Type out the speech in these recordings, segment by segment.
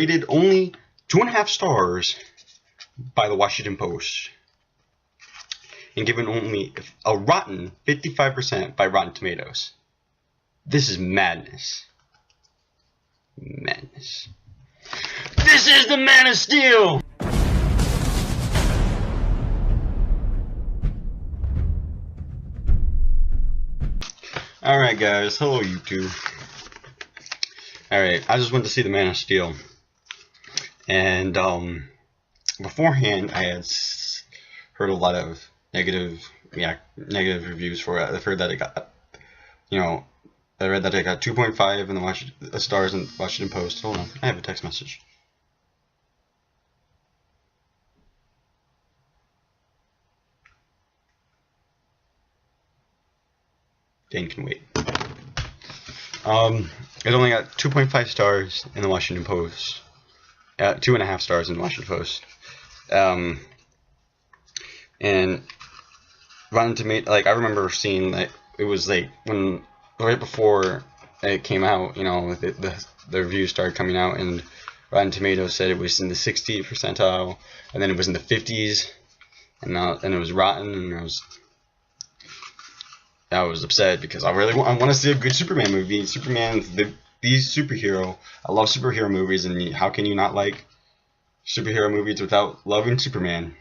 Rated only 2.5 stars by the Washington Post, and given only a rotten 55% by Rotten Tomatoes. This is madness. Madness. This is the Man of Steel! Alright guys, hello YouTube. Alright, I just went to see the Man of Steel. And beforehand I had heard a lot of negative reviews for it. I've heard that it got, I read that it got 2.5 in the stars in the Washington Post. Hold on, I have a text message. Dane can wait. It only got 2.5 stars in the Washington Post. 2.5 stars in the Washington Post. And Rotten Tomatoes, like, I remember seeing, like, it was like when right before it came out, the reviews started coming out, and Rotten Tomatoes said it was in the 60th percentile, and then it was in the 50s, and it was rotten, and I was upset because I want to see a good Superman movie. Superman's the superhero. I love superhero movies, and how can you not like superhero movies without loving Superman?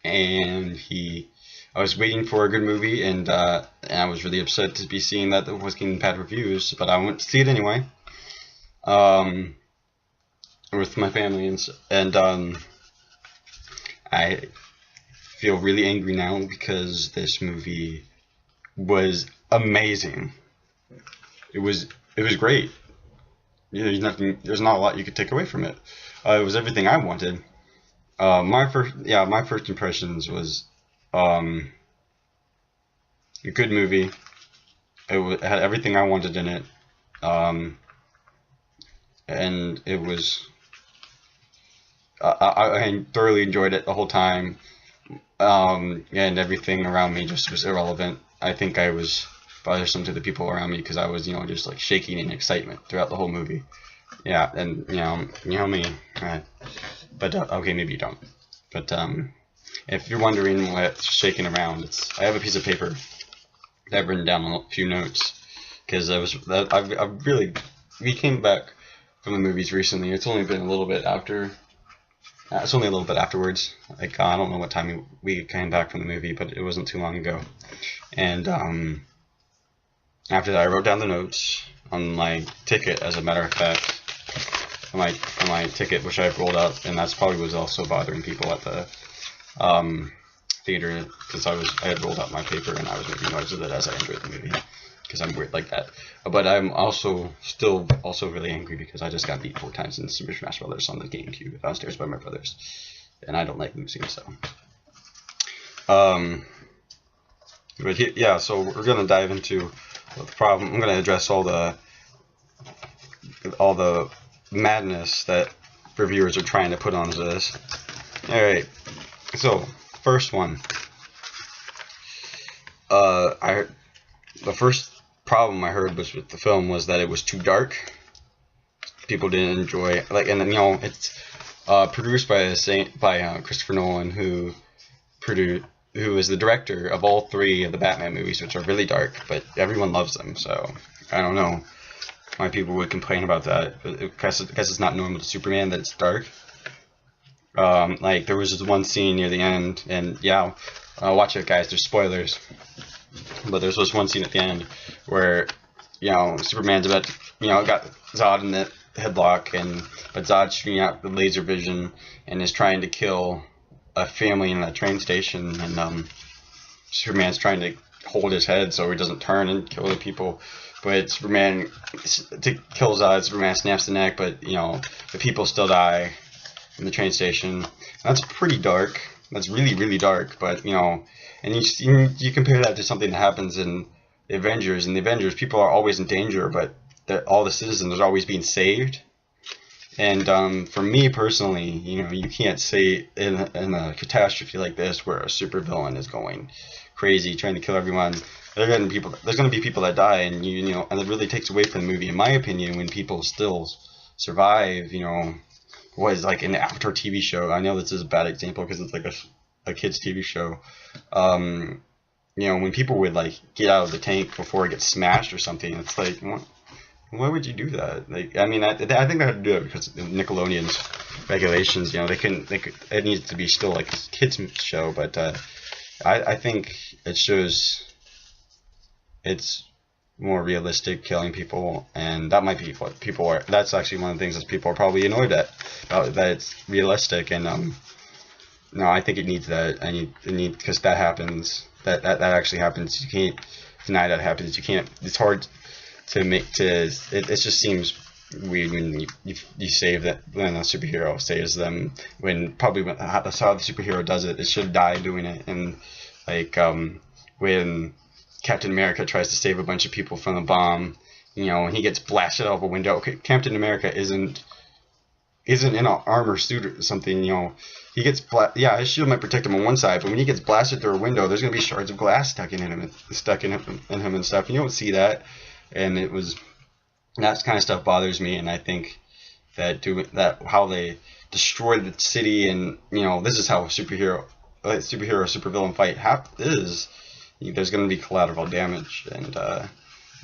And I was waiting for a good movie, and I was really upset to be seeing that it was getting bad reviews, but I went to see it anyway, with my family, and I feel really angry now because this movie was amazing. It was great. There's not a lot you could take away from it. It was everything I wanted. My first impressions was a good movie. It had everything I wanted in it, and it was. I thoroughly enjoyed it the whole time, and everything around me just was irrelevant. I think I was bothersome to the people around me because I was, just like shaking in excitement throughout the whole movie. Yeah, and you know me, but okay, maybe you don't. But if you're wondering what's shaking around, I have a piece of paper that I've written down a few notes because we came back from the movies recently. It's only been a little bit after. It's only a little bit afterwards. Like, I don't know what time we came back from the movie, but it wasn't too long ago. And after that, I wrote down the notes on my ticket. As a matter of fact, on my ticket, which I rolled up, and that's probably was also bothering people at the theater because I had rolled out my paper and I was making noise with it as I enjoyed the movie because I'm weird like that. But I'm still really angry because I just got beat 4 times in Super Smash Brothers on the GameCube downstairs by my brothers, and I don't like losing. So, so we're gonna dive into the problem. I'm gonna address all the madness that reviewers are trying to put onto this. All right. So first one. The first problem I heard was with the film was that it was too dark. People didn't enjoy it. Like, and then it's produced by Christopher Nolan, who is the director of all 3 of the Batman movies, which are really dark, but everyone loves them. So I don't know why people would complain about that. Because it's not normal to Superman that it's dark. Like, there was this one scene near the end, and watch it, guys. There's spoilers. But there's this one scene at the end where, Superman's about to, got Zod in the headlock, but Zod's shooting out the laser vision and is trying to kill a family in a train station, and Superman's trying to hold his head so he doesn't turn and kill the people. But Superman, to kill Zod, Superman snaps the neck, but the people still die in the train station. That's pretty dark. That's really, really dark. But and you compare that to something that happens in the Avengers. In the Avengers, people are always in danger, but all the citizens are always being saved. And for me personally, you can't say in a catastrophe like this where a supervillain is going crazy trying to kill everyone. There's going to be people that die, and and it really takes away from the movie, in my opinion, when people still survive, was like in the Avatar TV show. I know this is a bad example because it's like a kids TV show. When people would like get out of the tank before it gets smashed or something, it's like, why would you do that? Like, I mean, I think they had to do it because of Nickelodeon's regulations. It needs to be still like a kids show, but I think it shows it's more realistic killing people, and that might be what people are. That's actually one of the things that people are probably annoyed at, that it's realistic. And no, I think it needs that. Because that happens. That actually happens. You can't deny that happens. You can't. It's hard to make to. It just seems weird when you save that, when a superhero saves them, when probably that's how the superhero does it. It should die doing it. And like when Captain America tries to save a bunch of people from the bomb, and he gets blasted out of a window. Okay, Captain America isn't in an armor suit or something. He gets his shield might protect him on one side, but when he gets blasted through a window, there's gonna be shards of glass stuck in him and stuff. And you don't see that, and that kind of stuff bothers me. And I think that how they destroy the city, and this is how a superhero supervillain fight is. There's going to be collateral damage, and I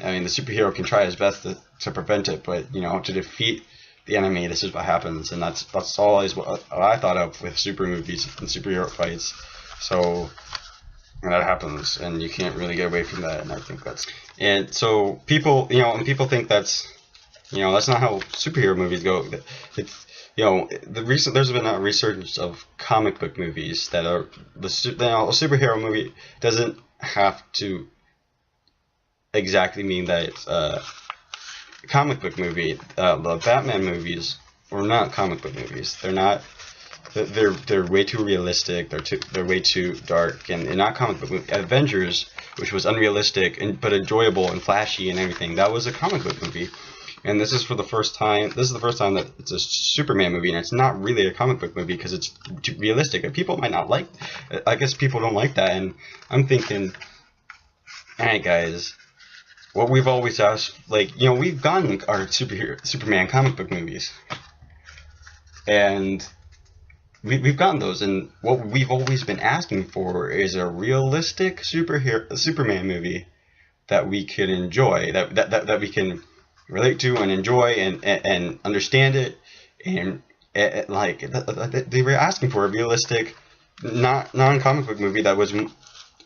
mean, the superhero can try his best to prevent it, but to defeat the enemy, this is what happens. And that's always what I thought of with super movies and superhero fights. So that happens, and you can't really get away from that. And I think so people think that's that's not how superhero movies go. It's there's been a resurgence of comic book movies that are a superhero movie doesn't have to exactly mean that it's a comic book movie. The Batman movies were not comic book movies. They're not. They're way too realistic. They're way too dark, and not comic book movies. Avengers, which was unrealistic but enjoyable and flashy and everything, that was a comic book movie. And this is the first time that it's a Superman movie, and it's not really a comic book movie because it's too realistic. And people might not like. I guess people don't like that, and I'm thinking, alright guys, what we've always asked, we've gotten our Superman comic book movies, and we've gotten those, and what we've always been asking for is a realistic Superman movie that we can enjoy, that we can relate to and enjoy and understand it, and they were asking for a realistic, non-comic book movie that was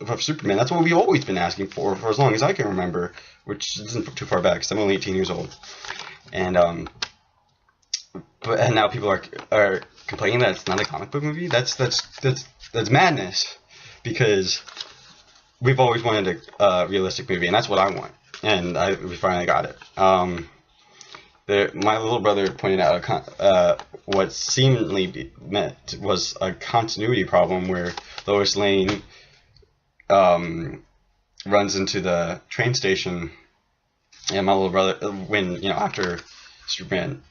of Superman. That's what we've always been asking for as long as I can remember, which isn't too far back because I'm only 18 years old. And now people are complaining that it's not a comic book movie. That's madness, because we've always wanted a realistic movie, and that's what I want. And we finally got it. My little brother pointed out what seemingly meant was a continuity problem where Lois Lane runs into the train station, and my little brother, after Superman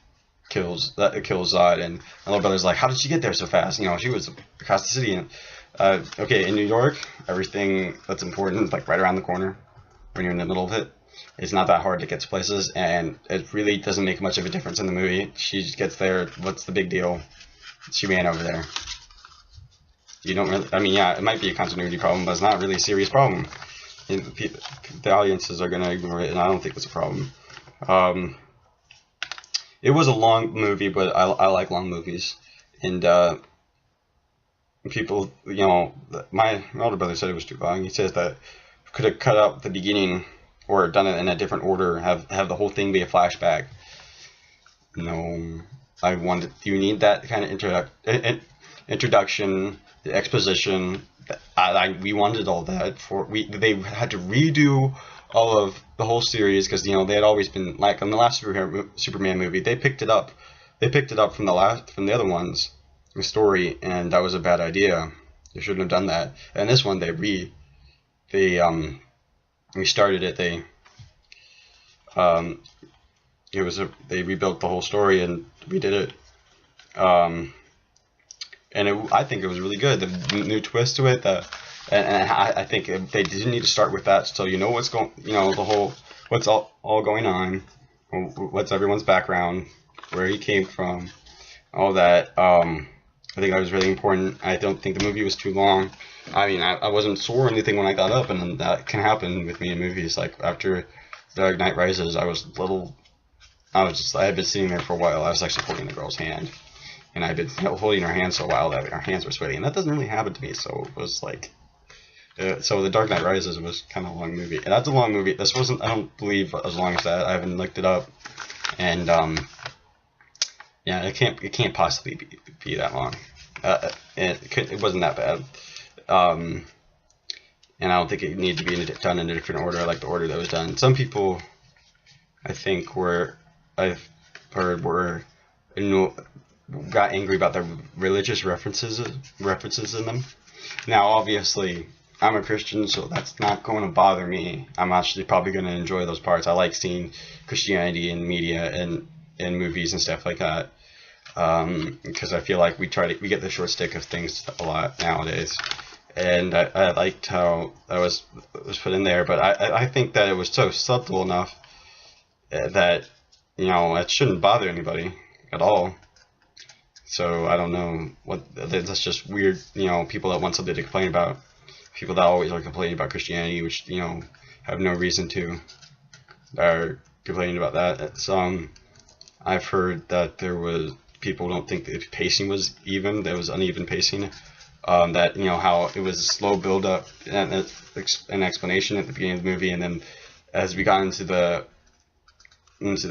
kills Zod, and my little brother's like, how did she get there so fast? She was across the city. And okay, in New York, everything that's important is like right around the corner. When you're in the middle of it, it's not that hard to get to places, and it really doesn't make much of a difference in the movie. She just gets there. What's the big deal? She ran over there. You don't really. I mean, yeah, it might be a continuity problem, but it's not really a serious problem. The audiences are gonna ignore it, and I don't think it's a problem. It was a long movie, but I like long movies, and people, my older brother said it was too long. He says that could have cut out the beginning or done it in a different order, have the whole thing be a flashback. No, you need that kind of introduction, the exposition. We wanted all that they had to redo all of the whole series because they had always been like in the last Superman movie, they picked it up from the other ones, the story, and that was a bad idea. They shouldn't have done that. And this one they restarted it. They rebuilt the whole story and redid it. I think it was really good. The new twist to it. And I think they didn't need to start with that, so what's going, what's all going on, what's everyone's background, where he came from, all that. I think that was really important. I don't think the movie was too long. I mean, I wasn't sore or anything when I got up, and that can happen with me in movies. Like after Dark Knight Rises, I had been sitting there for a while. I was actually holding the girl's hand, and I'd been holding her hand so a while that our hands were sweaty, and that doesn't really happen to me. So it was like, so the Dark Knight Rises was kind of a long movie, and that's a long movie. This wasn't, I don't believe, as long as that. I haven't looked it up, and yeah, it can't possibly be that long. It wasn't that bad, and I don't think it needed to be done in a different order. I like the order that was done. Some people, I think, I've heard got angry about the religious references in them. Now, obviously, I'm a Christian, so that's not going to bother me. I'm actually probably going to enjoy those parts. I like seeing Christianity in media and in movies and stuff like that. Because I feel like we get the short stick of things a lot nowadays, and I liked how that was put in there, but I think that it was so subtle enough that, you know, it shouldn't bother anybody at all. So I don't know that's just weird, you know, people that want something to complain about, people that always are complaining about Christianity, which, you know, have no reason to, are complaining about that. It's I've heard that people don't think the pacing was even. There was uneven pacing. That, you know, how it was a slow build up and an explanation at the beginning of the movie, and then as we got into the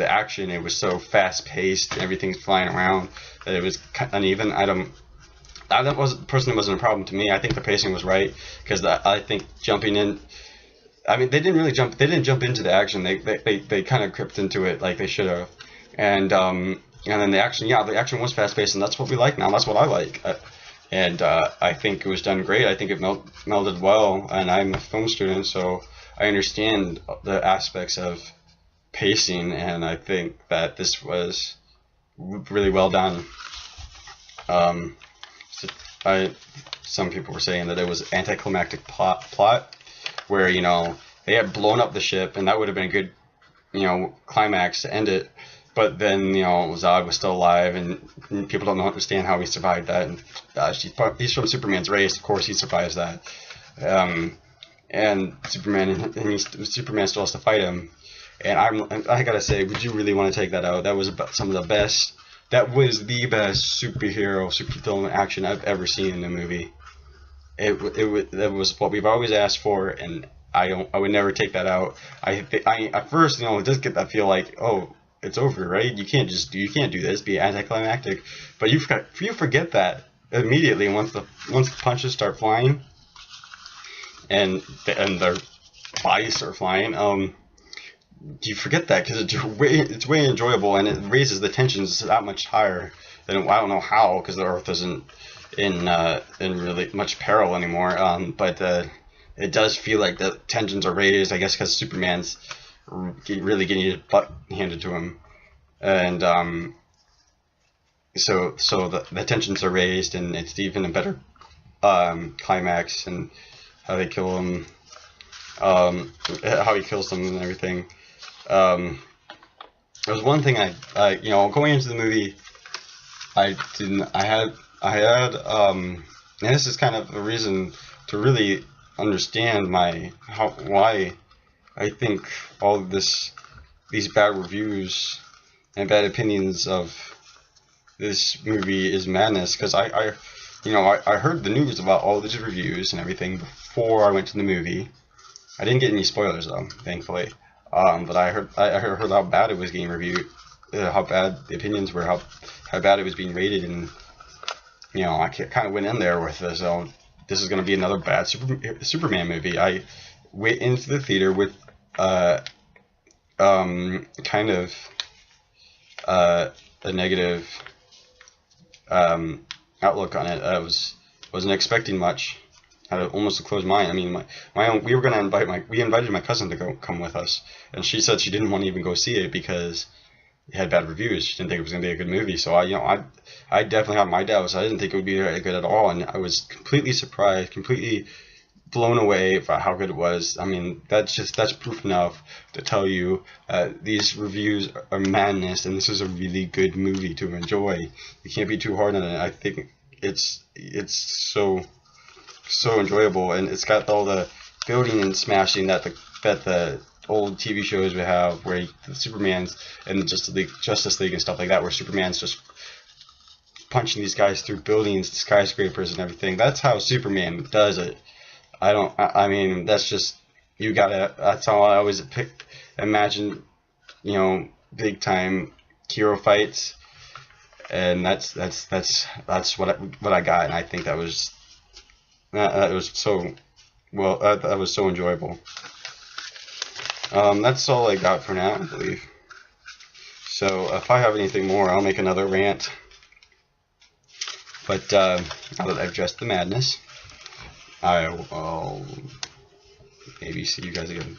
action, it was so fast paced, everything's flying around, that it was uneven. That wasn't a problem to me. I think the pacing was right, because I think jumping in, I mean, they didn't jump into the action. They kind of crept into it like they should have, and then the action was fast paced, and that's what we like now. That's what I like, and I think it was done great. I think it melded well, and I'm a film student, so I understand the aspects of pacing, and I think that this was really well done. Some people were saying that it was anticlimactic plot, where, you know, they had blown up the ship, and that would have been a good, you know, climax to end it. But then, you know, Zod was still alive, and people don't understand how he survived that. And he's from Superman's race, of course he survives that. And Superman still has to fight him. And I gotta say, would you really want to take that out? That was about some of the best. That was the best supervillain action I've ever seen in a movie. That was what we've always asked for, and I would never take that out. At first, you know, it does get that feel like, oh, it's over, right? You can't do this, be anticlimactic. But you forget that immediately once the punches start flying, and their bodies start flying. You forget that, because it's way enjoyable, and it raises the tensions that much higher. Than, I don't know how, because the Earth isn't in really much peril anymore. But it does feel like the tensions are raised, I guess, because Superman's really getting his butt handed to him, and so the tensions are raised, and it's even a better climax, and how they kill him, how he kills them and everything. There was one thing you know, going into the movie, I had and this is kind of a reason to really understand why I think all of these bad reviews and bad opinions of this movie is madness, because I heard the news about all these reviews and everything before I went to the movie. I didn't get any spoilers though, thankfully. But I heard how bad it was getting reviewed, how bad the opinions were, how bad it was being rated, and, you know, I kind of went in there with this. This is going to be another bad Superman movie. I went into the theater with kind of a negative outlook on it. I wasn't expecting much. I had almost a closed mind. I mean, we were going to we invited my cousin to come with us, and she said she didn't want to even go see it because it had bad reviews. She didn't think it was going to be a good movie. So I definitely had my doubts. I didn't think it would be very good at all, and I was completely surprised, completely blown away by how good it was. I mean, that's proof enough to tell you these reviews are madness, and this is a really good movie to enjoy. You can't be too hard on it. I think it's so enjoyable, and it's got all the building and smashing that the old TV shows would have, where the Superman's and Justice League and stuff like that, where Superman's just punching these guys through buildings, skyscrapers, and everything. That's how Superman does it. I mean, that's just, that's how I always imagine, big time hero fights, and that's what I got, and I think that was so well. That was so enjoyable. That's all I got for now, I believe. So if I have anything more, I'll make another rant. But now that I've addressed the madness, I will maybe see you guys again.